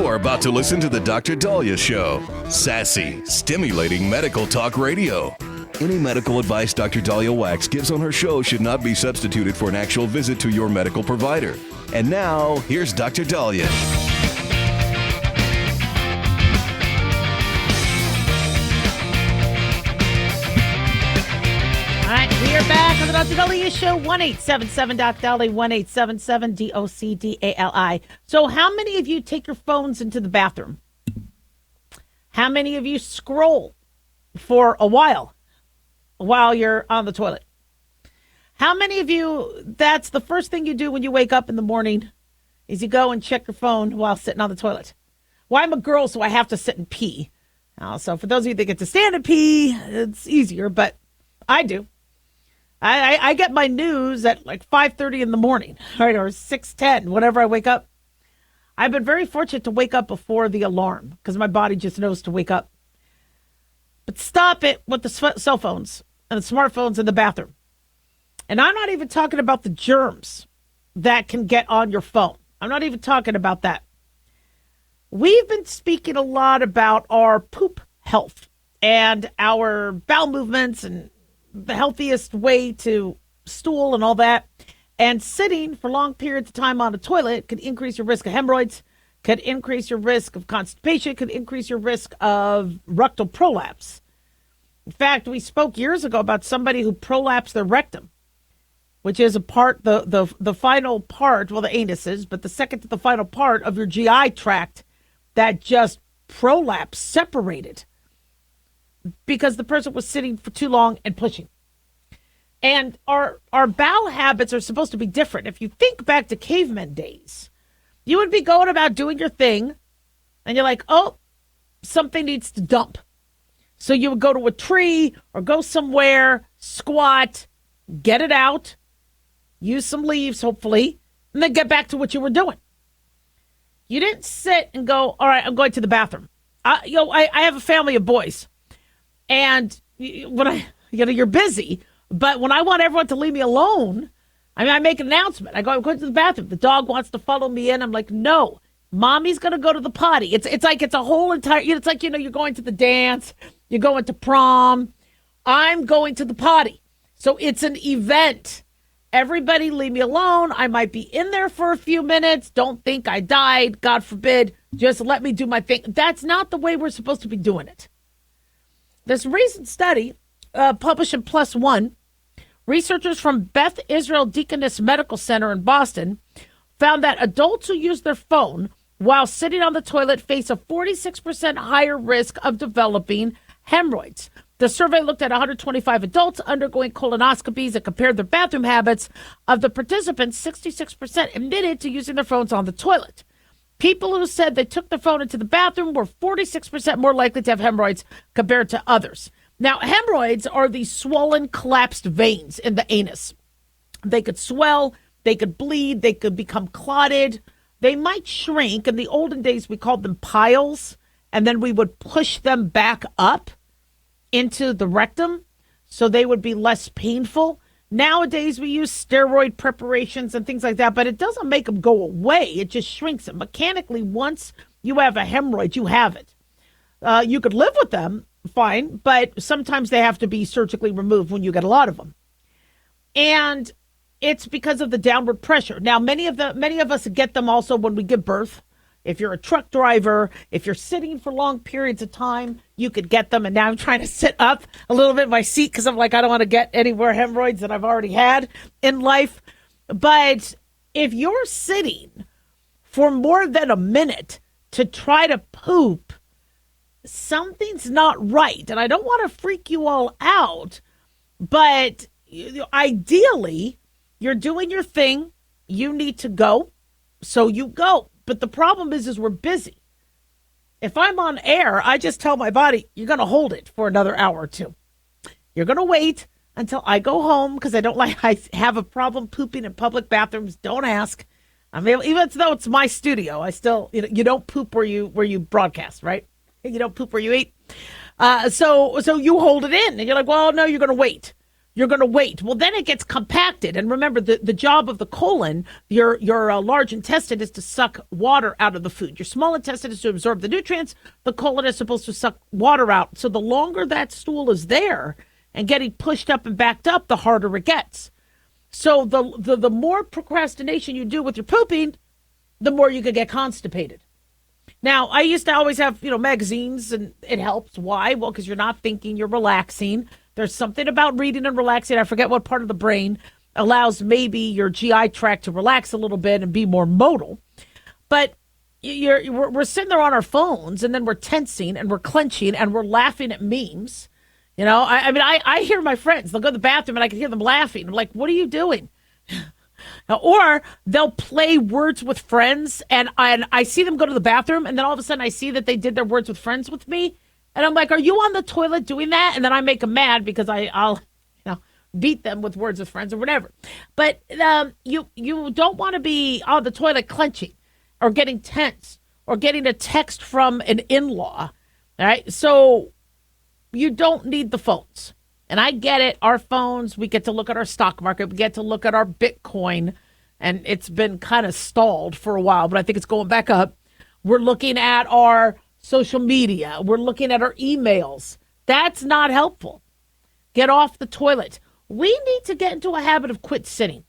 You're about to listen to the Dr. Daliah Show. Sassy, stimulating medical talk radio. Any medical advice Dr. Daliah Wax gives on her show should not be substituted for an actual visit to your medical provider. And now, here's Dr. Daliah. All right, we are back on the Dr. Daliah Show, 1-877-DOC-DALI, 1-877-DOC-DALI. So how many of you take your phones into the bathroom? How many of you scroll for a while you're on the toilet? How many of you, that's the first thing you do when you wake up in the morning, is you go and check your phone while sitting on the toilet? Well, I'm a girl, so I have to sit and pee. So for those of you that get to stand and pee, it's easier, but I do. I get my news at like 5:30 in the morning, right, or 6:10, whenever I wake up. I've been very fortunate to wake up before the alarm because my body just knows to wake up. But stop it with the cell phones and the smartphones in the bathroom. And I'm not even talking about the germs that can get on your phone. I'm not even talking about that. We've been speaking a lot about our poop health and our bowel movements and the healthiest way to stool and all that. And sitting for long periods of time on a toilet could increase your risk of hemorrhoids, could increase your risk of constipation, could increase your risk of rectal prolapse. In fact, we spoke years ago about somebody who prolapsed their rectum, which is a part, the final part, well, the anus is, but the second to the final part of your GI tract that just prolapsed, separated, because the person was sitting for too long and pushing. And our bowel habits are supposed to be different. If you think back to caveman days, you would be going about doing your thing, and you're like, oh, something needs to dump. So you would go to a tree or go somewhere, squat, get it out, use some leaves, hopefully, and then get back to what you were doing. You didn't sit and go, all right, I'm going to the bathroom. I have a family of boys. And when you're busy, but when I want everyone to leave me alone, I make an announcement. I'm going to the bathroom. The dog wants to follow me in. I'm like, no, mommy's going to go to the potty. It's like it's a whole entire, it's like, you're going to the dance, you're going to prom. I'm going to the potty. So it's an event. Everybody leave me alone. I might be in there for a few minutes. Don't think I died. God forbid. Just let me do my thing. That's not the way we're supposed to be doing it. This recent study published in PLOS ONE, researchers from Beth Israel Deaconess Medical Center in Boston found that adults who use their phone while sitting on the toilet face a 46% higher risk of developing hemorrhoids. The survey looked at 125 adults undergoing colonoscopies and compared their bathroom habits. Of the participants, 66% admitted to using their phones on the toilet. People who said they took their phone into the bathroom were 46% more likely to have hemorrhoids compared to others. Now, hemorrhoids are these swollen, collapsed veins in the anus. They could swell, they could bleed, they could become clotted. They might shrink. In the olden days, we called them piles, and then we would push them back up into the rectum so they would be less painful. Nowadays, we use steroid preparations and things like that, but it doesn't make them go away. It just shrinks them. Mechanically, once you have a hemorrhoid, you have it. You could live with them, fine, but sometimes they have to be surgically removed when you get a lot of them. And it's because of the downward pressure. Now, many of us get them also when we give birth. If you're a truck driver, if you're sitting for long periods of time, you could get them. And now I'm trying to sit up a little bit in my seat because I'm like, I don't want to get any more hemorrhoids than I've already had in life. But if you're sitting for more than a minute to try to poop, something's not right. And I don't want to freak you all out, but ideally, you're doing your thing. You need to go, so you go. But the problem is we're busy. If I'm on air, I just tell my body, you're going to hold it for another hour or two. You're going to wait until I go home because I have a problem pooping in public bathrooms. Don't ask. I mean, even though it's my studio, I still, you don't poop where you broadcast, right? You don't poop where you eat. So you hold it in and you're like, well, no, you're going to wait. you're going to wait. Well, then it gets compacted. And remember, the job of the colon, your large intestine, is to suck water out of the food. Your small intestine is to absorb the nutrients. The colon is supposed to suck water out. So the longer that stool is there and getting pushed up and backed up, the harder it gets. So the more procrastination you do with your pooping, the more you could get constipated. Now, I used to always have, magazines, and it helps. Why? Well, because you're not thinking, you're relaxing. There's something about reading and relaxing. I forget what part of the brain allows maybe your GI tract to relax a little bit and be more modal. But we're sitting there on our phones, and then we're tensing and we're clenching and we're laughing at memes. I hear my friends. They'll go to the bathroom and I can hear them laughing. I'm like, what are you doing? Or they'll play Words with Friends, and I see them go to the bathroom, and then all of a sudden I see that they did their Words with Friends with me, and I'm like, are you on the toilet doing that? And then I make them mad because I'll beat them with Words with Friends or whatever. But you don't want to be on the toilet clenching or getting tense or getting a text from an in-law, all right? So you don't need the phones. And I get it. Our phones, we get to look at our stock market. We get to look at our Bitcoin. And it's been kind of stalled for a while, but I think it's going back up. We're looking at our social media. We're looking at our emails. That's not helpful. Get off the toilet. We need to get into a habit of quit sitting.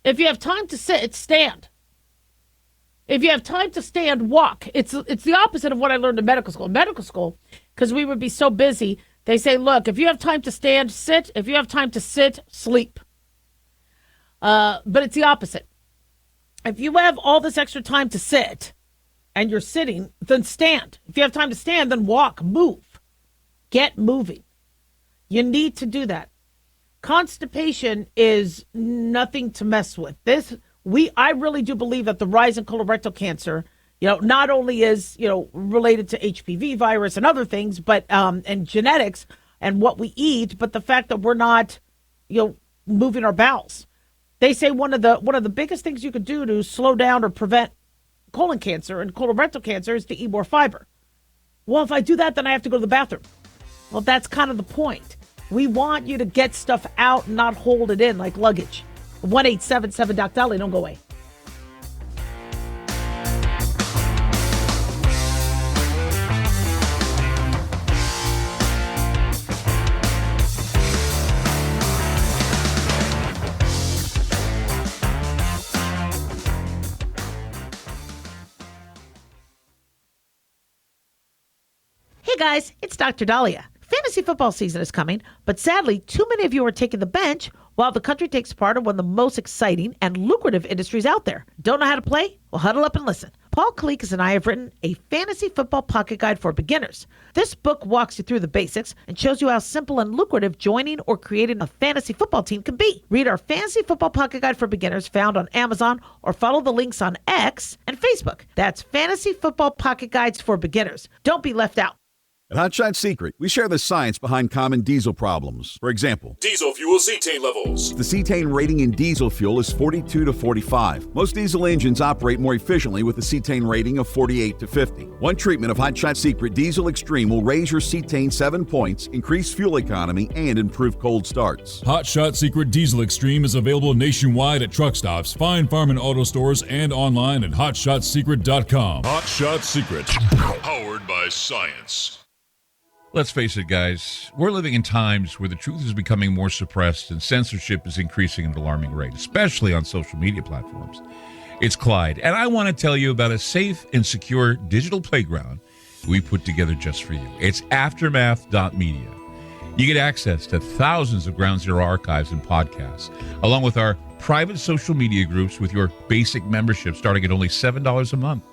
If you have time to sit, stand. If you have time to stand, walk. It's the opposite of what I learned in medical school. In medical school, because we would be so busy, they say, look, if you have time to stand, sit. If you have time to sit, sleep. But it's the opposite. If you have all this extra time to sit and you're sitting, then stand. If you have time to stand, then walk, move. Get moving. You need to do that. Constipation is nothing to mess with. I really do believe that the rise in colorectal cancer, not only is, related to HPV virus and other things, but and genetics and what we eat, but the fact that we're not, moving our bowels. They say one of the biggest things you could do to slow down or prevent colon cancer and colorectal cancer is to eat more fiber. Well, if I do that, then I have to go to the bathroom. Well, that's kind of the point. We want you to get stuff out and not hold it in like luggage. 1-877-DOC-DALIAH. Don't go away. Hey guys, it's Dr. Daliah. Fantasy football season is coming, but sadly, too many of you are taking the bench while the country takes part in one of the most exciting and lucrative industries out there. Don't know how to play? Well, huddle up and listen. Paul Kalikas and I have written a fantasy football pocket guide for beginners. This book walks you through the basics and shows you how simple and lucrative joining or creating a fantasy football team can be. Read our fantasy football pocket guide for beginners found on Amazon or follow the links on X and Facebook. That's Fantasy Football Pocket Guides for Beginners. Don't be left out. At Hotshot Secret, we share the science behind common diesel problems. For example, diesel fuel cetane levels. The cetane rating in diesel fuel is 42 to 45. Most diesel engines operate more efficiently with a cetane rating of 48 to 50. One treatment of Hotshot Secret Diesel Extreme will raise your cetane 7 points, increase fuel economy, and improve cold starts. Hotshot Secret Diesel Extreme is available nationwide at truck stops, fine farm and auto stores, and online at hotshotsecret.com. Hotshot Secret, powered by science. Let's face it, guys, we're living in times where the truth is becoming more suppressed and censorship is increasing at an alarming rate, especially on social media platforms. It's Clyde, and I want to tell you about a safe and secure digital playground we put together just for you. It's aftermath.media. You get access to thousands of Ground Zero archives and podcasts, along with our private social media groups with your basic membership starting at only $7 a month.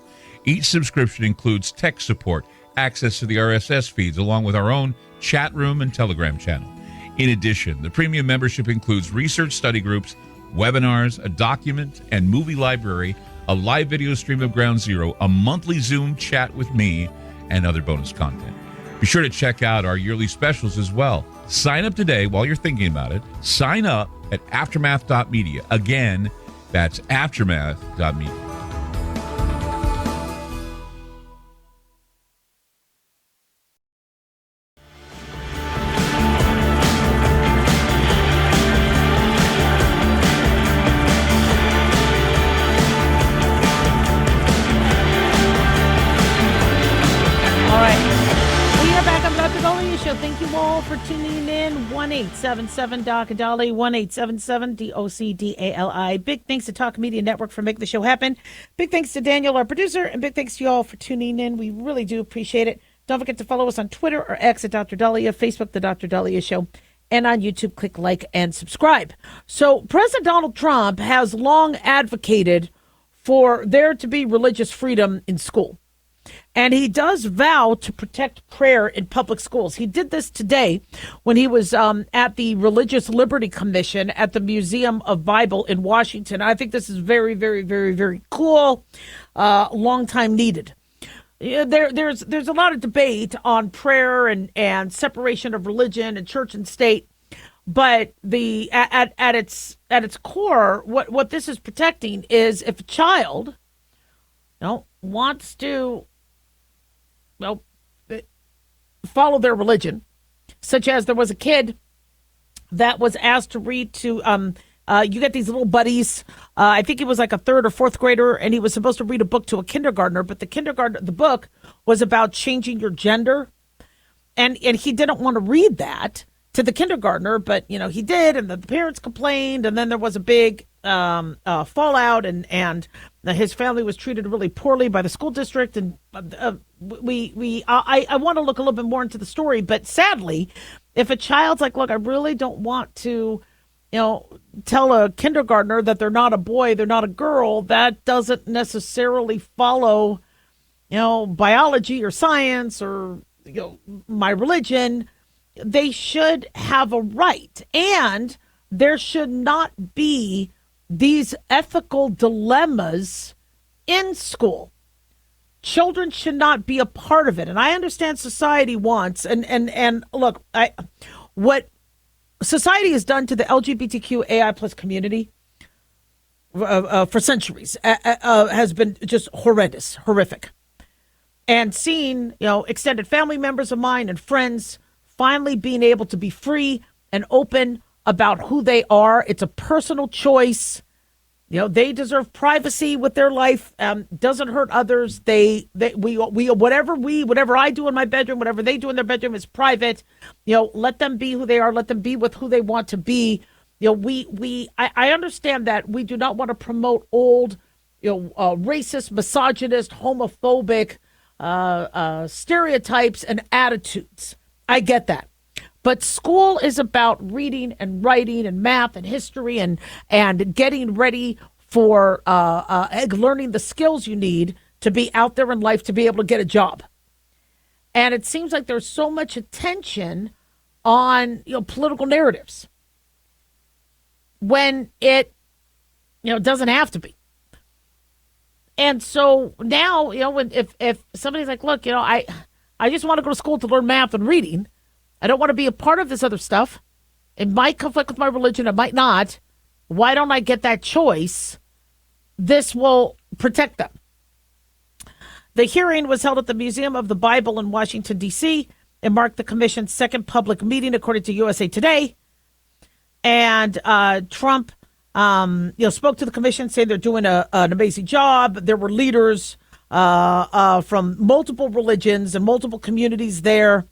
Each subscription includes tech support, access to the RSS feeds, along with our own chat room and Telegram channel. In addition, the premium membership includes research study groups, webinars, a document and movie library, a live video stream of Ground Zero, a monthly Zoom chat with me, and other bonus content. Be sure to check out our yearly specials as well. Sign up today while you're thinking about it. Sign up at aftermath.media. Again, that's aftermath.media. Dr. Daliah Show. Thank you all for tuning in. 1-877 Doc Dali, 1-877 DOCDALI. Big thanks to Talk Media Network for making the show happen. Big thanks to Daniel, our producer, and big thanks to you all for tuning in. We really do appreciate it. Don't forget to follow us on Twitter or X at Dr. Daliah, Facebook, The Dr. Daliah Show, and on YouTube, click like and subscribe. So President Donald Trump has long advocated for there to be religious freedom in school. And he does vow to protect prayer in public schools. He did this today when he was at the Religious Liberty Commission at the Museum of Bible in Washington. I think this is very, very, very, very cool. Long time needed. There's a lot of debate on prayer and separation of religion and church and state. But at its core, what this is protecting is if a child wants to follow their religion, such as there was a kid that was asked to read to you get these little buddies. I think he was like a third or fourth grader, and he was supposed to read a book to a kindergartner, but the book was about changing your gender, and he didn't want to read that to the kindergartner, but he did, and the parents complained, and then there was a big fallout, and his family was treated really poorly by the school district, and I want to look a little bit more into the story, but sadly, if a child's like, look, I really don't want to, tell a kindergartner that they're not a boy, they're not a girl, that doesn't necessarily follow, biology or science or my religion. They should have a right, and there should not be these ethical dilemmas in school. Children should not be a part of it. And I understand society wants, and look, what society has done to the LGBTQAI plus community for centuries has been just horrific. And seeing, extended family members of mine and friends finally being able to be free and open about who they are. It's a personal choice. They deserve privacy with their life. Doesn't hurt others. Whatever I do in my bedroom, whatever they do in their bedroom is private. Let them be who they are. Let them be with who they want to be. I understand that we do not want to promote old, racist, misogynist, homophobic stereotypes and attitudes. I get that. But school is about reading and writing and math and history and getting ready for learning the skills you need to be out there in life to be able to get a job. And it seems like there's so much attention on political narratives when it doesn't have to be. And so now if somebody's like, look, I just want to go to school to learn math and reading. I don't want to be a part of this other stuff. It might conflict with my religion. It might not. Why don't I get that choice? This will protect them. The hearing was held at the Museum of the Bible in Washington, D.C. It marked the commission's second public meeting, according to USA Today. And Trump, spoke to the commission, saying they're doing an amazing job. There were leaders from multiple religions and multiple communities there.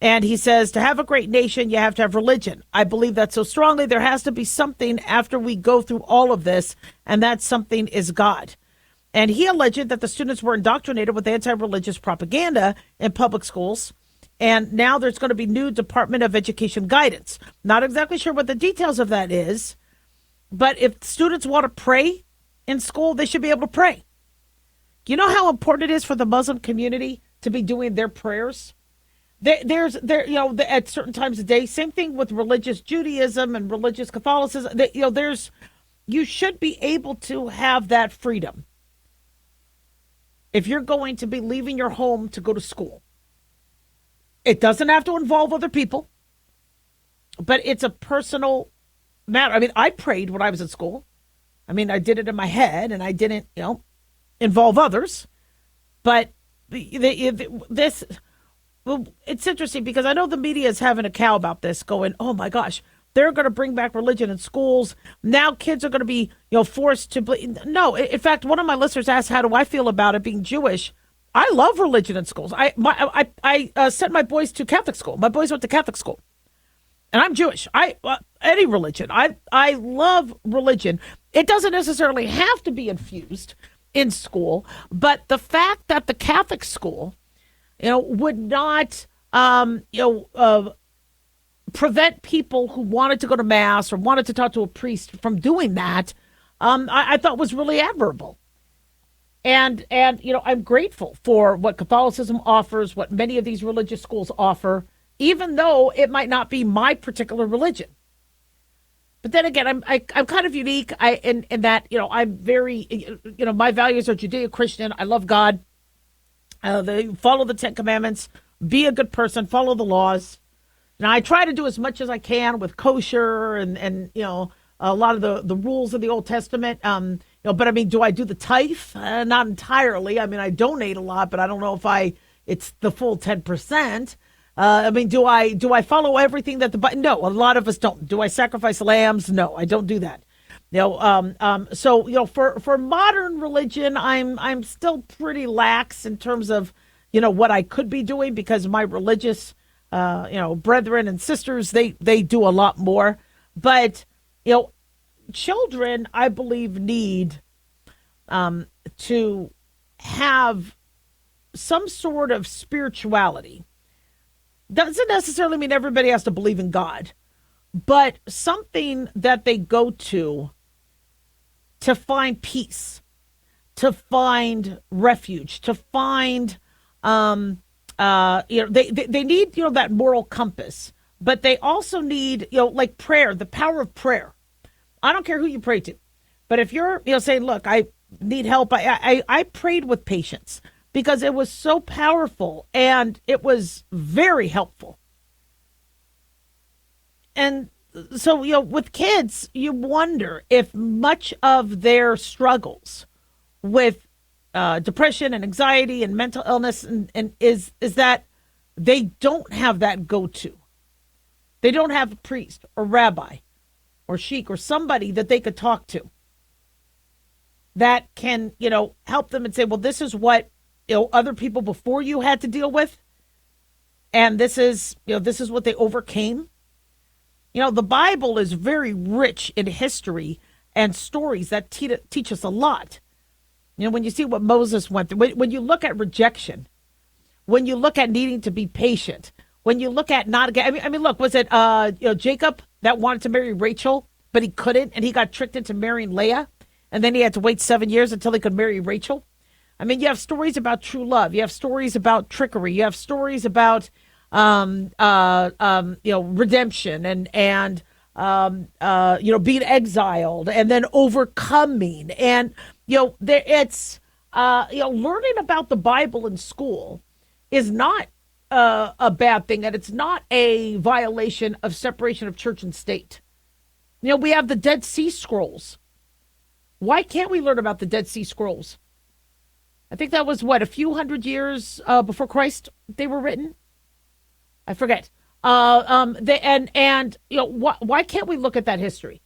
And he says, to have a great nation, you have to have religion. I believe that so strongly. There has to be something after we go through all of this, and that something is God. And he alleged that the students were indoctrinated with anti-religious propaganda in public schools. And now there's going to be new Department of Education guidance. Not exactly sure what the details of that is, but if students want to pray in school, they should be able to pray. You know how important it is for the Muslim community to be doing their prayers? There's at certain times of day. Same thing with religious Judaism and religious Catholicism. You should be able to have that freedom if you're going to be leaving your home to go to school. It doesn't have to involve other people, but it's a personal matter. I mean, I prayed when I was in school. I mean, I did it in my head, and I didn't, involve others. But this. Well, it's interesting because I know the media is having a cow about this, going, oh my gosh, they're going to bring back religion in schools. Now kids are going to be, forced to believe. No, in fact, one of my listeners asked, how do I feel about it being Jewish? I love religion in schools. I sent my boys to Catholic school. My boys went to Catholic school, and I'm Jewish. Any religion. I love religion. It doesn't necessarily have to be infused in school, but the fact that the Catholic school, would not, prevent people who wanted to go to mass or wanted to talk to a priest from doing that, I thought was really admirable. And I'm grateful for what Catholicism offers, what many of these religious schools offer, even though it might not be my particular religion. But then again, I'm kind of unique in that, I'm very, my values are Judeo-Christian. I love God. They follow the Ten Commandments, be a good person, follow the laws. Now, I try to do as much as I can with kosher and a lot of the rules of the Old Testament. But I mean, do I do the tithe? Not entirely. I mean, I donate a lot, but I don't know if it's the full 10%. I mean, do I follow everything that no, a lot of us don't. Do I sacrifice lambs? No, I don't do that. So for modern religion, I'm still pretty lax in terms of, what I could be doing, because my religious, brethren and sisters, they do a lot more. But, children, I believe, need to have some sort of spirituality. Doesn't necessarily mean everybody has to believe in God, but something that they go to find peace, to find refuge, to find, they need, that moral compass, but they also need, like prayer, the power of prayer. I don't care who you pray to, but if you're, saying, look, I need help. I prayed with patience because it was so powerful and it was very helpful. And so, with kids, you wonder if much of their struggles with depression and anxiety and mental illness and is that they don't have that go-to. They don't have a priest or rabbi or sheikh or somebody that they could talk to that can, help them and say, well, this is what, other people before you had to deal with. And this is what they overcame. The Bible is very rich in history and stories that teach us a lot. When you see what Moses went through, when you look at rejection, when you look at needing to be patient, when you look at not, I mean, look, was it Jacob that wanted to marry Rachel, but he couldn't, and he got tricked into marrying Leah, and then he had to wait 7 years until he could marry Rachel? I mean, you have stories about true love. You have stories about trickery. You have stories about, redemption and being exiled and then overcoming. And, it's, learning about the Bible in school is not a bad thing, and it's not a violation of separation of church and state. We have the Dead Sea Scrolls. Why can't we learn about the Dead Sea Scrolls? I think that was, a few hundred years before Christ they were written? I forget. Why can't we look at that history?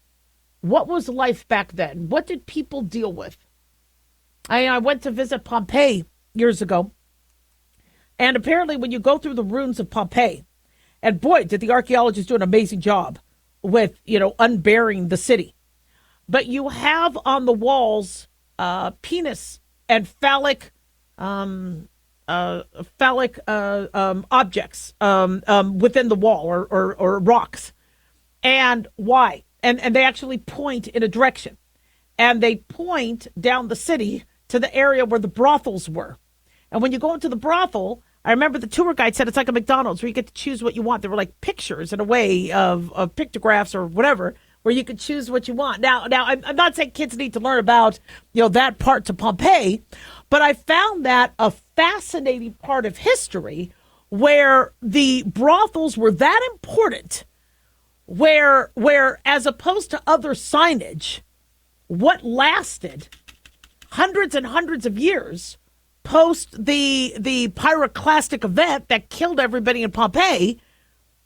What was life back then? What did people deal with? I went to visit Pompeii years ago, and apparently when you go through the ruins of Pompeii, and boy, did the archaeologists do an amazing job with, unburying the city. But you have on the walls penis and phallic objects within the wall or rocks. And why? And they actually point in a direction. And they point down the city to the area where the brothels were. And when you go into the brothel, I remember the tour guide said it's like a McDonald's where you get to choose what you want. There were like pictures in a way of pictographs or whatever, where you could choose what you want. Now, I'm not saying kids need to learn about, that part to Pompeii, but I found that a fascinating part of history where the brothels were that important, where as opposed to other signage, what lasted hundreds and hundreds of years post the pyroclastic event that killed everybody in Pompeii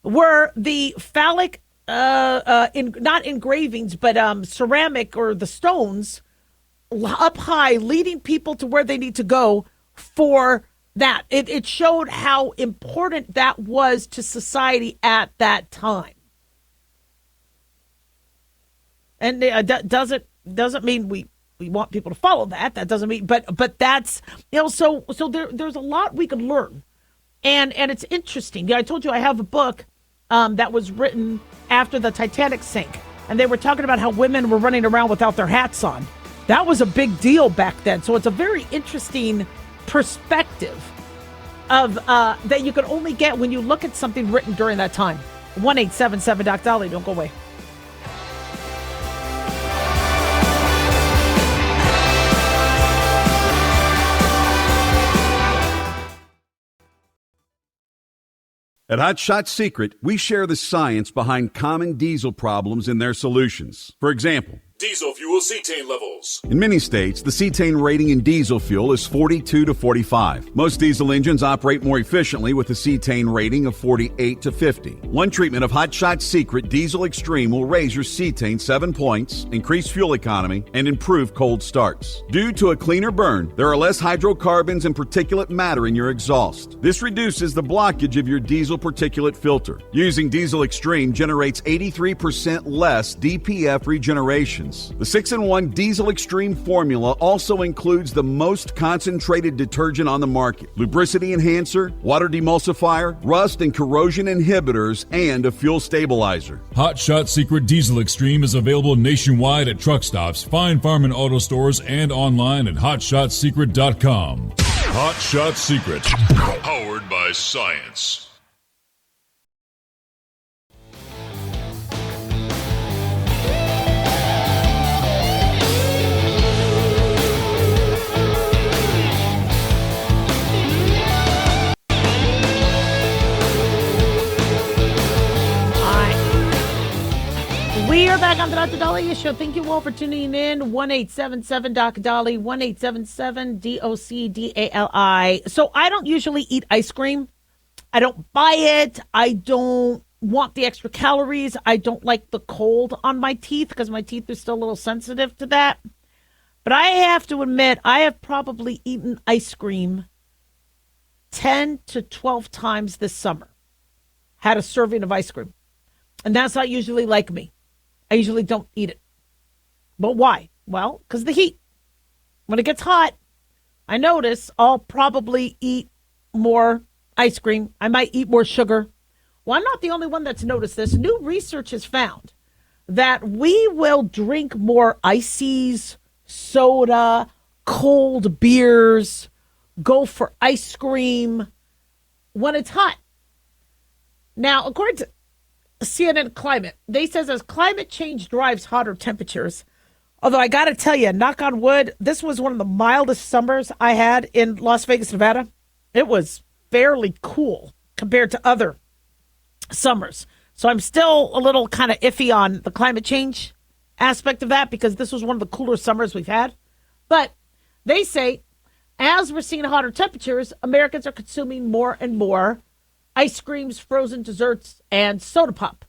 were the phallic, not engravings, but ceramic or the stones up high, leading people to where they need to go for that. It showed how important that was to society at that time. And doesn't mean we want people to follow that. That doesn't mean, but that's, so there's a lot we can learn. And it's interesting. Yeah, I told you I have a book that was written after the Titanic sank. And they were talking about how women were running around without their hats on. That was a big deal back then. So it's a very interesting perspective of that you can only get when you look at something written during that time. 1-877-DOC-DOLLY. Don't go away. At Hot Shot Secret, we share the science behind common diesel problems and their solutions. For example, Diesel fuel cetane levels. in many states, the cetane rating in diesel fuel is 42 to 45. Most diesel engines operate more efficiently with a cetane rating of 48 to 50. One treatment of Hot Shot Secret Diesel Extreme will raise your cetane 7 points, increase fuel economy, and improve cold starts. Due to a cleaner burn, there are less hydrocarbons and particulate matter in your exhaust. This reduces the blockage of your diesel particulate filter. Using Diesel Extreme generates 83% less DPF regeneration. The 6-in-1 Diesel Extreme formula also includes the most concentrated detergent on the market, lubricity enhancer, water demulsifier, rust and corrosion inhibitors, and a fuel stabilizer. Hot Shot Secret Diesel Extreme is available nationwide at truck stops, fine farm and auto stores, and online at hotshotsecret.com. Hot Shot Secret. Powered by science. We are back on the Dr. Daliah Show. Thank you all for tuning in. 1-877-DOC-DOLLY, 1-877-DOC-DALI. So I don't usually eat ice cream. I don't buy it. I don't want the extra calories. I don't like the cold on my teeth because my teeth are still a little sensitive to that. But I have to admit, I have probably eaten ice cream 10 to 12 times this summer. Had a serving of ice cream. And that's not usually like me. I usually don't eat it. But why? Well, because the heat. When it gets hot, I notice I'll probably eat more ice cream. I might eat more sugar. Well, I'm not the only one that's noticed this. New research has found that we will drink more ices, soda, cold beers, go for ice cream when it's hot. Now, according to CNN Climate, they says as climate change drives hotter temperatures, although I got to tell you, knock on wood, this was one of the mildest summers I had in Las Vegas, Nevada. It was fairly cool compared to other summers. So I'm still a little kind of iffy on the climate change aspect of that because this was one of the cooler summers we've had. But they say as we're seeing hotter temperatures, Americans are consuming more and more ice creams, frozen desserts, and soda pop.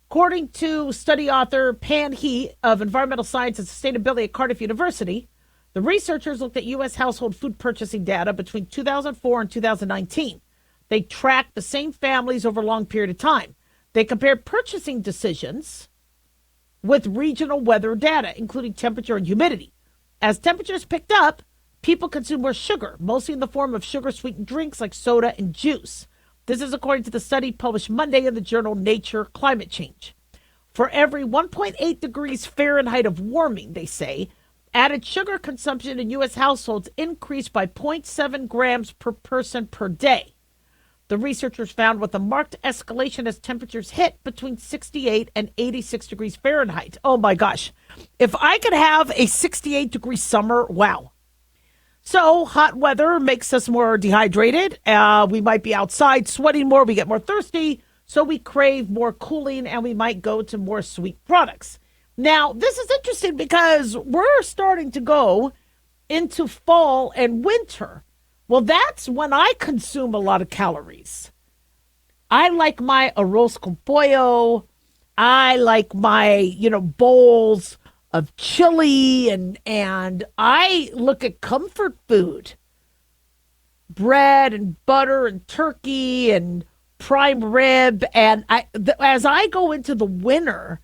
According to study author Pan He of Environmental Science and Sustainability at Cardiff University, the researchers looked at U.S. household food purchasing data between 2004 and 2019. They tracked the same families over a long period of time. They compared purchasing decisions with regional weather data, including temperature and humidity. As temperatures picked up, people consume more sugar, mostly in the form of sugar-sweetened drinks like soda and juice. This is according to the study published Monday in the journal Nature Climate Change. For every 1.8 degrees Fahrenheit of warming, they say, added sugar consumption in U.S. households increased by 0.7 grams per person per day. The researchers found with a marked escalation as temperatures hit between 68 and 86 degrees Fahrenheit. Oh my gosh. If I could have a 68-degree summer, wow. So hot weather makes us more dehydrated. We might be outside sweating more. We get more thirsty. So we crave more cooling and we might go to more sweet products. Now, this is interesting because we're starting to go into fall and winter. Well, that's when I consume a lot of calories. I like my arroz con pollo. I like my, bowls of chili and I look at comfort food. bread and butter and turkey and prime rib. And as I go into the winter,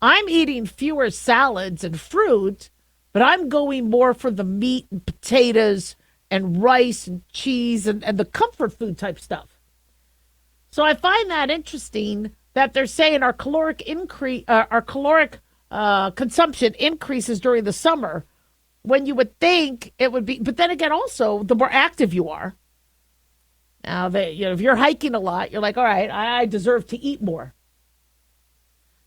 I'm eating fewer salads and fruit, but I'm going more for the meat and potatoes and rice and cheese and the comfort food type stuff. So I find that interesting that they're saying our caloric consumption increases during the summer, when you would think it would be. But then again, also, the more active you are. Now, if you're hiking a lot, you're like, all right, I deserve to eat more.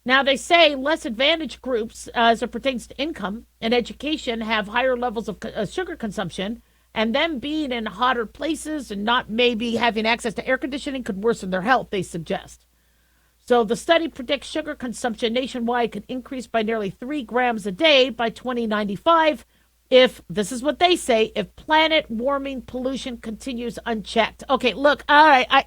Now, they say less advantaged groups, as it pertains to income and education, have higher levels of sugar consumption, and them being in hotter places and not maybe having access to air conditioning could worsen their health, they suggest. So the study predicts sugar consumption nationwide could increase by nearly 3 grams a day by 2095 if, this is what they say, if planet warming pollution continues unchecked. Okay, look, all right,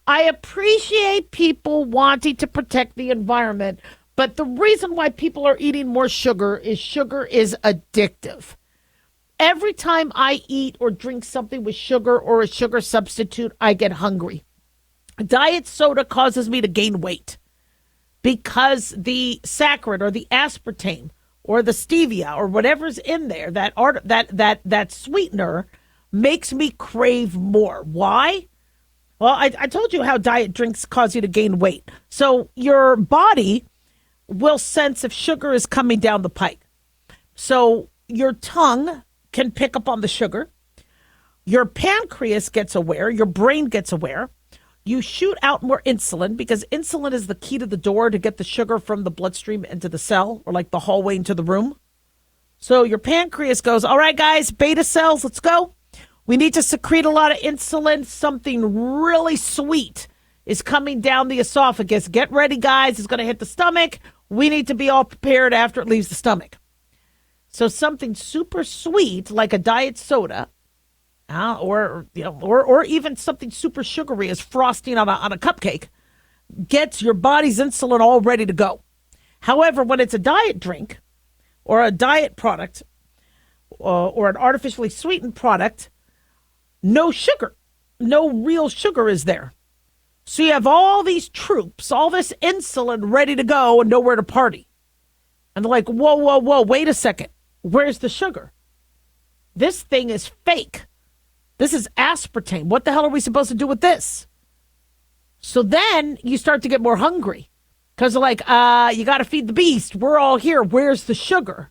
I appreciate people wanting to protect the environment, but the reason why people are eating more sugar is addictive. Every time I eat or drink something with sugar or a sugar substitute, I get hungry. Diet soda causes me to gain weight because the saccharin or the aspartame or the stevia or whatever's in there, that sweetener, makes me crave more. Why? Well, I told you how diet drinks cause you to gain weight. So your body will sense if sugar is coming down the pike. So your tongue can pick up on the sugar. Your pancreas gets aware. Your brain gets aware. You shoot out more insulin because insulin is the key to the door to get the sugar from the bloodstream into the cell, or like the hallway into the room. So your pancreas goes, all right, guys, beta cells, let's go. We need to secrete a lot of insulin. Something really sweet is coming down the esophagus. Get ready, guys. It's going to hit the stomach. We need to be all prepared after it leaves the stomach. So something super sweet like a diet soda, or even something super sugary as frosting on a cupcake, gets your body's insulin all ready to go. However, when it's a diet drink or a diet product or an artificially sweetened product, no sugar, no real sugar is there. So you have all these troops, all this insulin ready to go and nowhere to party. And they're like, whoa, wait a second. Where's the sugar? This thing is fake. This is aspartame. What the hell are we supposed to do with this? So then you start to get more hungry because they're like, you got to feed the beast. We're all here. Where's the sugar?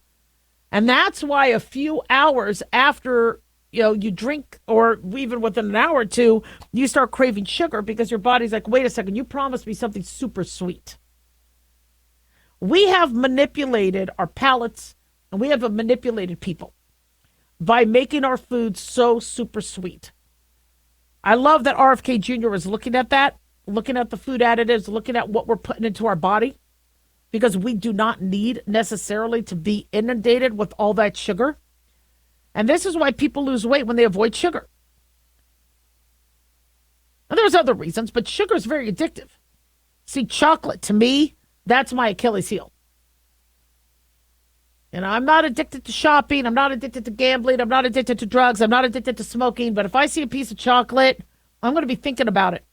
And that's why a few hours after you drink, or even within an hour or two, you start craving sugar because your body's like, wait a second, you promised me something super sweet. We have manipulated our palates, and we have manipulated people by making our food so super sweet. I love that RFK Jr. is looking at that, looking at the food additives, looking at what we're putting into our body, because we do not need necessarily to be inundated with all that sugar. And this is why people lose weight when they avoid sugar. And there's other reasons, but sugar is very addictive. See, chocolate, to me, that's my Achilles heel. I'm not addicted to shopping. I'm not addicted to gambling. I'm not addicted to drugs. I'm not addicted to smoking. But if I see a piece of chocolate, I'm going to be thinking about it.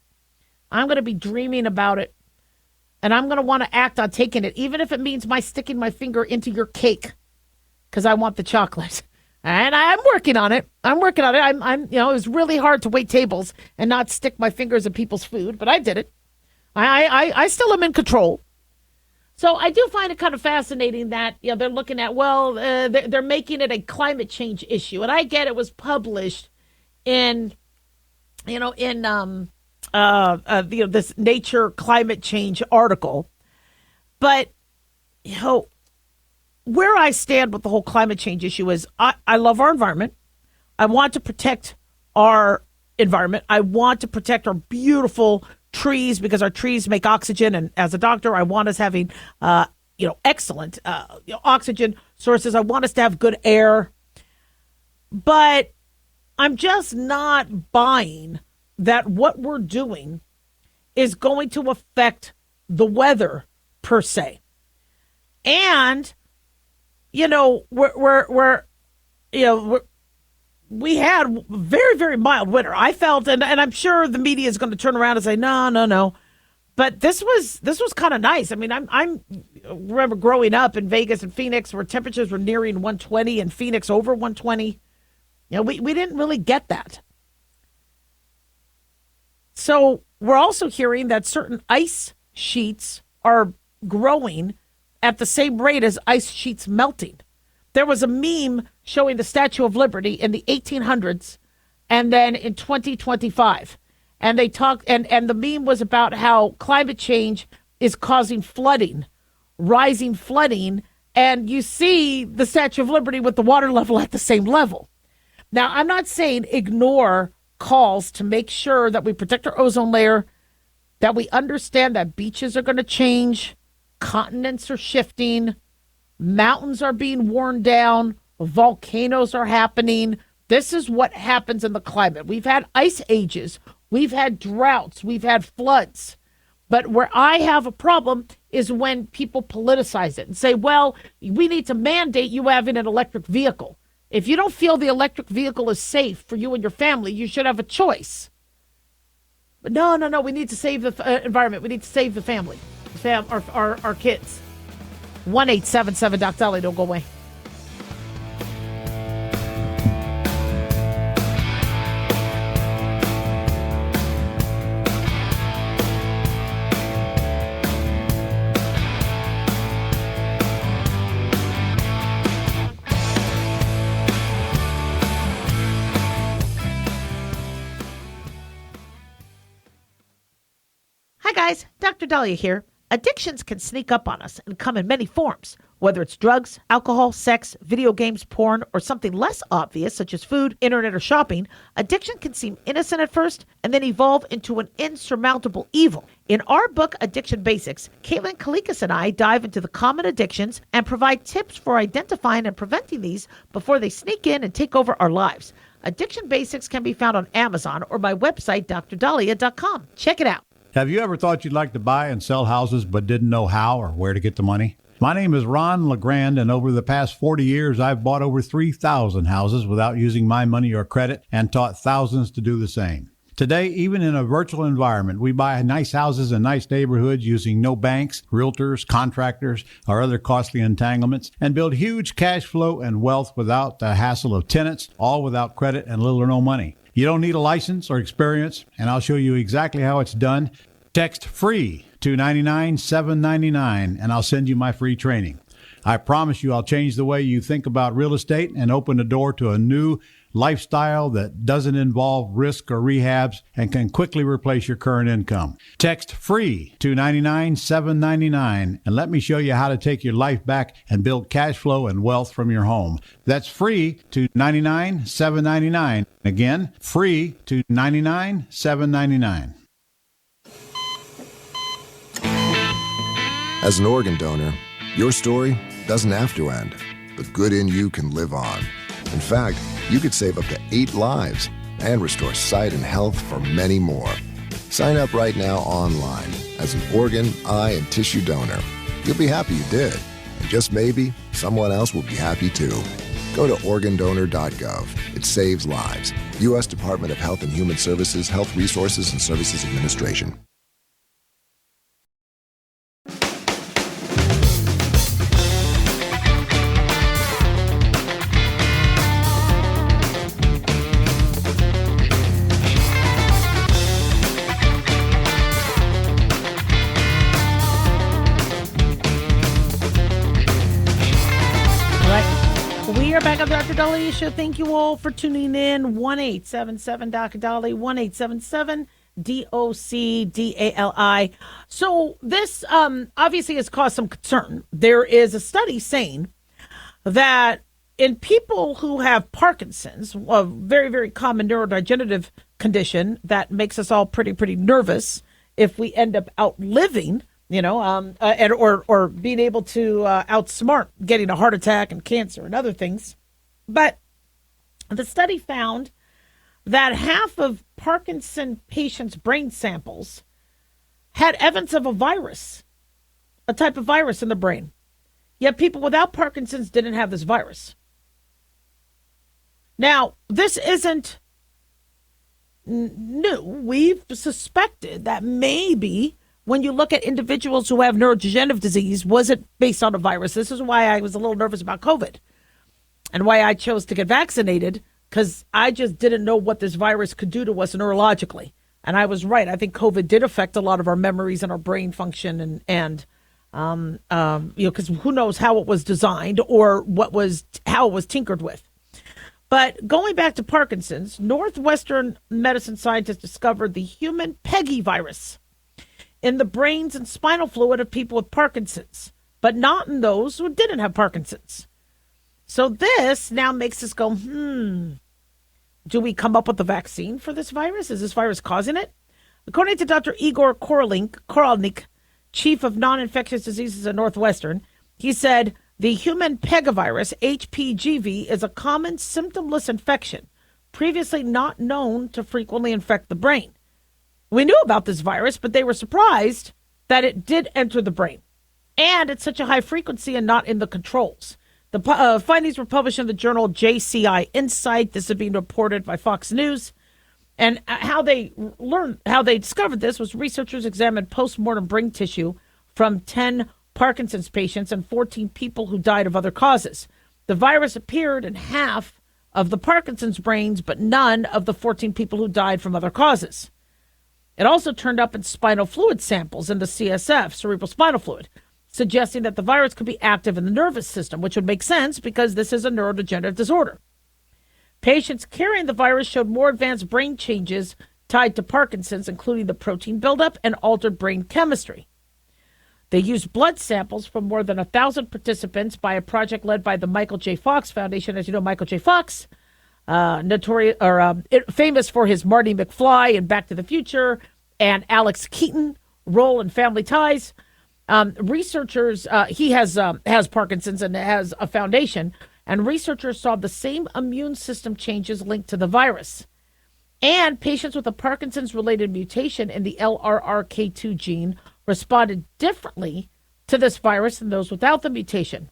I'm going to be dreaming about it. And I'm going to want to act on taking it, even if it means my sticking my finger into your cake because I want the chocolate. And I'm working on it. I'm it was really hard to wait tables and not stick my fingers in people's food, but I did it. I still am in control. So I do find it kind of fascinating that they're looking at, they're making it a climate change issue, and I get it was published in this Nature climate change article, but where I stand with the whole climate change issue is I love our environment. I want to protect our environment. I want to protect our beautiful trees because our trees make oxygen. And as a doctor, I want us having, excellent oxygen sources. I want us to have good air. But I'm just not buying that what we're doing is going to affect the weather per se. And, we're we had very, very mild winter. I felt, and I'm sure the media is going to turn around and say, no. But this was kind of nice. I mean, I'm remember growing up in Vegas and Phoenix where temperatures were nearing 120 and Phoenix over 120. We didn't really get that. So we're also hearing that certain ice sheets are growing at the same rate as ice sheets melting. There was a meme showing the Statue of Liberty in the 1800s and then in 2025. And they talked, and the meme was about how climate change is causing flooding, rising flooding, and you see the Statue of Liberty with the water level at the same level. Now, I'm not saying ignore calls to make sure that we protect our ozone layer, that we understand that beaches are going to change, continents are shifting, mountains are being worn down, volcanoes are happening. This is what happens in the climate. We've had ice ages, we've had droughts, we've had floods. But where I have a problem is when people politicize it and say, well, we need to mandate you having an electric vehicle. If you don't feel the electric vehicle is safe for you and your family, you should have a choice. But no, we need to save the environment. We need to save the family, our kids. 1-877 Doc Daliah, don't go away. Hi guys, Dr. Daliah here. Addictions can sneak up on us and come in many forms, whether it's drugs, alcohol, sex, video games, porn, or something less obvious such as food, internet, or shopping. Addiction can seem innocent at first and then evolve into an insurmountable evil. In our book, Addiction Basics, Caitlin Kalikas and I dive into the common addictions and provide tips for identifying and preventing these before they sneak in and take over our lives. Addiction Basics can be found on Amazon or my website, drdaliah.com. Check it out. Have you ever thought you'd like to buy and sell houses but didn't know how or where to get the money? My name is Ron LeGrand, and over the past 40 years, I've bought over 3,000 houses without using my money or credit and taught thousands to do the same. Today, even in a virtual environment, we buy nice houses in nice neighborhoods using no banks, realtors, contractors, or other costly entanglements, and build huge cash flow and wealth without the hassle of tenants, all without credit and little or no money. You don't need a license or experience, and I'll show you exactly how it's done. Text FREE to 99799, and I'll send you my free training. I promise you I'll change the way you think about real estate and open the door to a new lifestyle that doesn't involve risk or rehabs and can quickly replace your current income. Text FREE to 99799 and let me show you how to take your life back and build cash flow and wealth from your home. That's FREE to 99799. Again, FREE to 99799. As an organ donor, your story doesn't have to end. The good in you can live on. In fact, you could save up to 8 lives and restore sight and health for many more. Sign up right now online as an organ, eye, and tissue donor. You'll be happy you did. And just maybe, someone else will be happy too. Go to organdonor.gov. It saves lives. U.S. Department of Health and Human Services, Health Resources and Services Administration. Back on the Dr. Daliah Show. Thank you all for tuning in. 1-877 Dr. Daliah, 1-877-DOC-DALI. So this obviously has caused some concern. There is a study saying that in people who have Parkinson's, a very, very common neurodegenerative condition that makes us all pretty nervous if we end up outliving, or being able to outsmart getting a heart attack and cancer and other things. But the study found that half of Parkinson patients' brain samples had evidence of a virus, a type of virus in the brain. Yet people without Parkinson's didn't have this virus. Now, this isn't new. We've suspected that maybe when you look at individuals who have neurodegenerative disease, was it based on a virus? This is why I was a little nervous about COVID and why I chose to get vaccinated, because I just didn't know what this virus could do to us neurologically. And I was right. I think COVID did affect a lot of our memories and our brain function because who knows how it was designed or how it was tinkered with. But going back to Parkinson's, Northwestern medicine scientists discovered the human PEGI virus in the brains and spinal fluid of people with Parkinson's, but not in those who didn't have Parkinson's. So this now makes us go, do we come up with a vaccine for this virus? Is this virus causing it? According to Dr. Igor Korolnik, chief of non-infectious diseases at Northwestern, he said, the human pegavirus, HPGV, is a common symptomless infection, previously not known to frequently infect the brain. We knew about this virus, but they were surprised that it did enter the brain, and at such a high frequency and not in the controls. The findings were published in the journal JCI Insight. This is being reported by Fox News. And how they discovered this was researchers examined post-mortem brain tissue from 10 Parkinson's patients and 14 people who died of other causes. The virus appeared in half of the Parkinson's brains, but none of the 14 people who died from other causes. It also turned up in spinal fluid samples in the CSF, cerebral spinal fluid, suggesting that the virus could be active in the nervous system, which would make sense because this is a neurodegenerative disorder. Patients carrying the virus showed more advanced brain changes tied to Parkinson's, including the protein buildup and altered brain chemistry. They used blood samples from more than 1,000 participants by a project led by the Michael J. Fox Foundation. As you know, Michael J. Fox, famous for his Marty McFly in Back to the Future, and Alex Keaton role in Family Ties. Researchers, he has Parkinson's and has a foundation, and researchers saw the same immune system changes linked to the virus. And patients with a Parkinson's-related mutation in the LRRK2 gene responded differently to this virus than those without the mutation.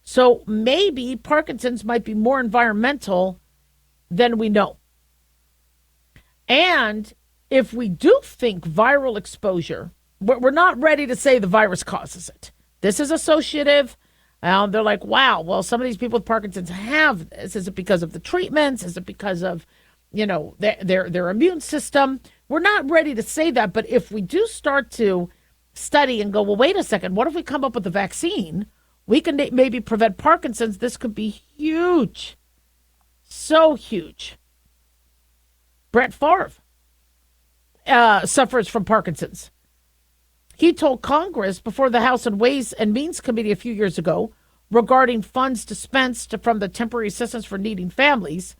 So maybe Parkinson's might be more environmental than we know. And if we do think viral exposure, we're not ready to say the virus causes it. This is associative. They're like, wow, well, some of these people with Parkinson's have this. Is it because of the treatments? Is it because of, their immune system? We're not ready to say that. But if we do start to study and go, well, wait a second, what if we come up with a vaccine? We can maybe prevent Parkinson's. This could be huge. So huge. Brett Favre suffers from Parkinson's. He told Congress before the House and Ways and Means Committee a few years ago regarding funds dispensed from the temporary assistance for needing families,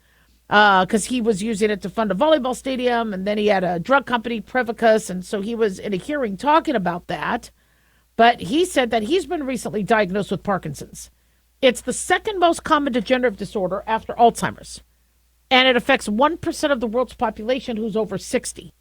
because he was using it to fund a volleyball stadium, and then he had a drug company, Prevacus, and so he was in a hearing talking about that. But he said that he's been recently diagnosed with Parkinson's. It's the second most common degenerative disorder after Alzheimer's, and it affects 1% of the world's population who's over 60.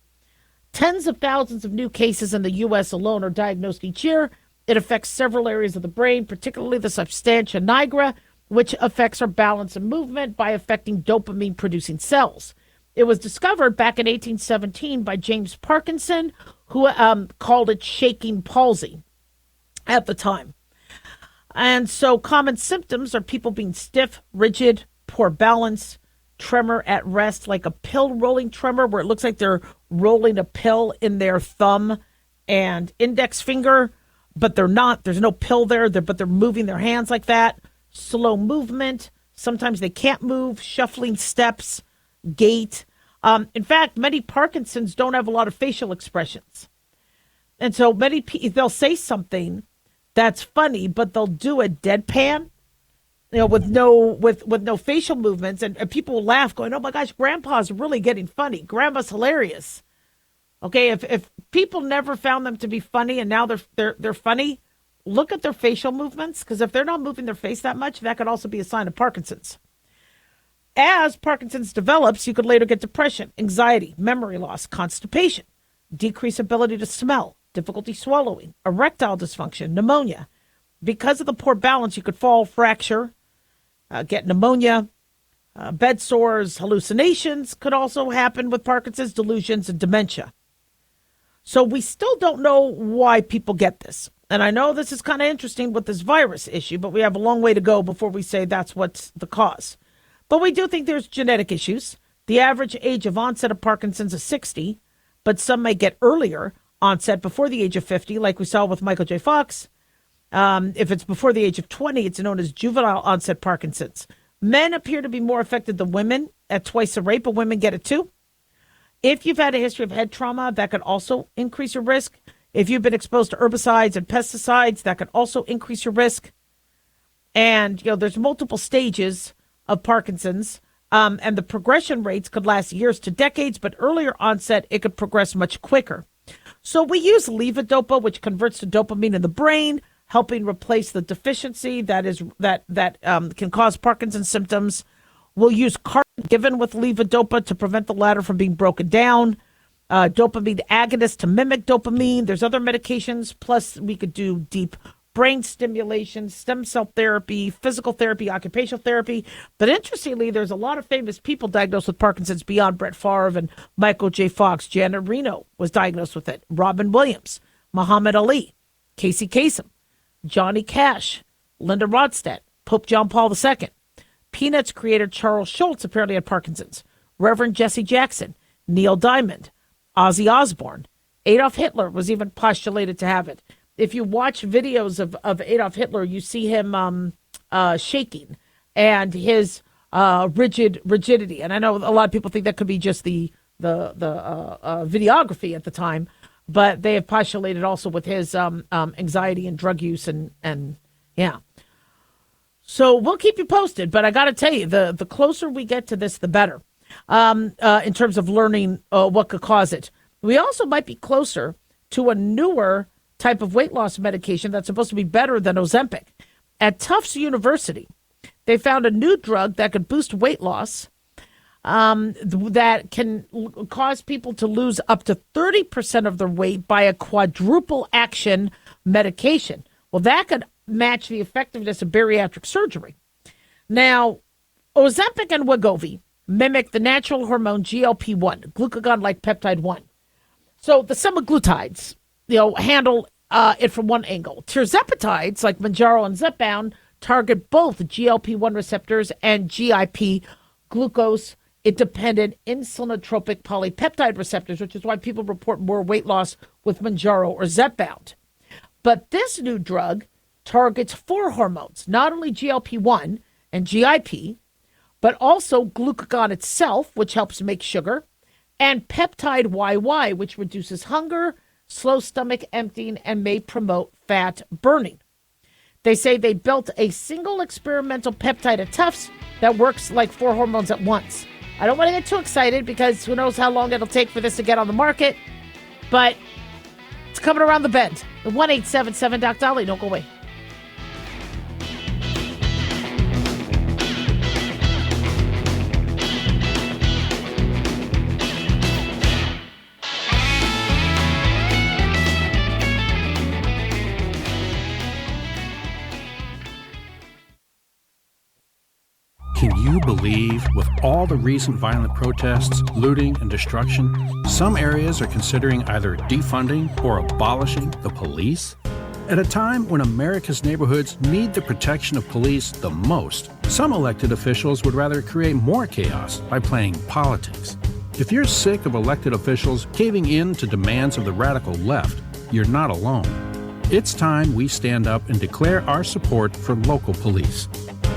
Tens of thousands of new cases in the U.S. alone are diagnosed each year. It affects several areas of the brain, particularly the substantia nigra, which affects our balance and movement by affecting dopamine-producing cells. It was discovered back in 1817 by James Parkinson, who called it shaking palsy at the time. And so common symptoms are people being stiff, rigid, poor balance, tremor at rest, like a pill rolling tremor where it looks like they're rolling a pill in their thumb and index finger, but they're not. There's no pill there, but they're moving their hands like that. Slow movement. Sometimes they can't move, shuffling steps, gait. In fact, many Parkinsons don't have a lot of facial expressions. And so they'll say something that's funny, but they'll do a deadpan, with no facial movements, and people will laugh, going, "Oh my gosh, Grandpa's really getting funny. Grandma's hilarious." Okay, if people never found them to be funny and now they're funny, look at their facial movements, because if they're not moving their face that much, that could also be a sign of Parkinson's. As Parkinson's develops, you could later get depression, anxiety, memory loss, constipation, decreased ability to smell, difficulty swallowing, erectile dysfunction, pneumonia. Because of the poor balance, you could fall, fracture, get pneumonia, Bed sores, hallucinations could also happen with Parkinson's, delusions, and dementia. So we still don't know why people get this. And I know this is kind of interesting with this virus issue, but we have a long way to go before we say that's what's the cause. But we do think there's genetic issues. The average age of onset of Parkinson's is 60, but some may get earlier onset before the age of 50, like we saw with Michael J. Fox. If it's before the age of 20, it's known as juvenile onset Parkinson's. Men appear to be more affected than women at twice the rate, but women get it too. If you've had a history of head trauma, that could also increase your risk. If you've been exposed to herbicides and pesticides, that could also increase your risk. And, there's multiple stages of Parkinson's, and the progression rates could last years to decades, but earlier onset, it could progress much quicker. So we use levodopa, which converts to dopamine in the brain, helping replace the deficiency that can cause Parkinson's symptoms. We'll use carbon given with levodopa to prevent the latter from being broken down. Dopamine agonists to mimic dopamine. There's other medications. Plus, we could do deep brain stimulation, stem cell therapy, physical therapy, occupational therapy. But interestingly, there's a lot of famous people diagnosed with Parkinson's beyond Brett Favre and Michael J. Fox. Janet Reno was diagnosed with it. Robin Williams, Muhammad Ali, Casey Kasem, Johnny Cash, Linda Ronstadt, Pope John Paul II. Peanuts creator Charles Schultz apparently had Parkinson's. Reverend Jesse Jackson, Neil Diamond, Ozzy Osbourne. Adolf Hitler was even postulated to have it. If you watch videos of Adolf Hitler, you see him shaking and his rigidity. And I know a lot of people think that could be just the videography at the time, but they have postulated also with his anxiety and drug use and yeah. So we'll keep you posted, but I got to tell you, the closer we get to this, the better in terms of learning what could cause it. We also might be closer to a newer type of weight loss medication that's supposed to be better than Ozempic. At Tufts University, they found a new drug that could boost weight loss that can cause people to lose up to 30% of their weight by a quadruple action medication. Well, that could match the effectiveness of bariatric surgery. Now, Ozempic and Wegovy mimic the natural hormone GLP-1, glucagon-like peptide 1. So the semaglutides, handle it from one angle. Tirzepatides, like Mounjaro and Zepbound, target both GLP-1 receptors and GIP, glucose-independent insulinotropic polypeptide receptors, which is why people report more weight loss with Mounjaro or Zepbound. But this new drug targets four hormones, not only GLP-1 and GIP, but also glucagon itself, which helps make sugar, and peptide YY, which reduces hunger, slow stomach emptying, and may promote fat burning. They say they built a single experimental peptide at Tufts that works like four hormones at once. I don't want to get too excited because who knows how long it'll take for this to get on the market, but it's coming around the bend. The 1-877-DOC-DOLLY. Don't go away. Can you believe, with all the recent violent protests, looting, and destruction, some areas are considering either defunding or abolishing the police? At a time when America's neighborhoods need the protection of police the most, some elected officials would rather create more chaos by playing politics. If you're sick of elected officials caving in to demands of the radical left, you're not alone. It's time we stand up and declare our support for local police.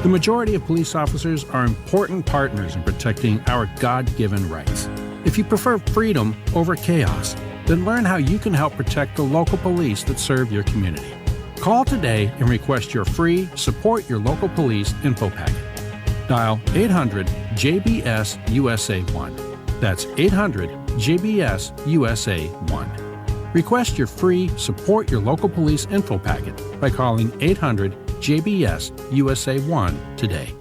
The majority of police officers are important partners in protecting our God-given rights. If you prefer freedom over chaos, then learn how you can help protect the local police that serve your community. Call today and request your free Support Your Local Police info packet. Dial 800-JBS-USA-1. That's 800-JBS-USA-1. Request your free Support Your Local Police info packet by calling 800-JBS-USA-1 today.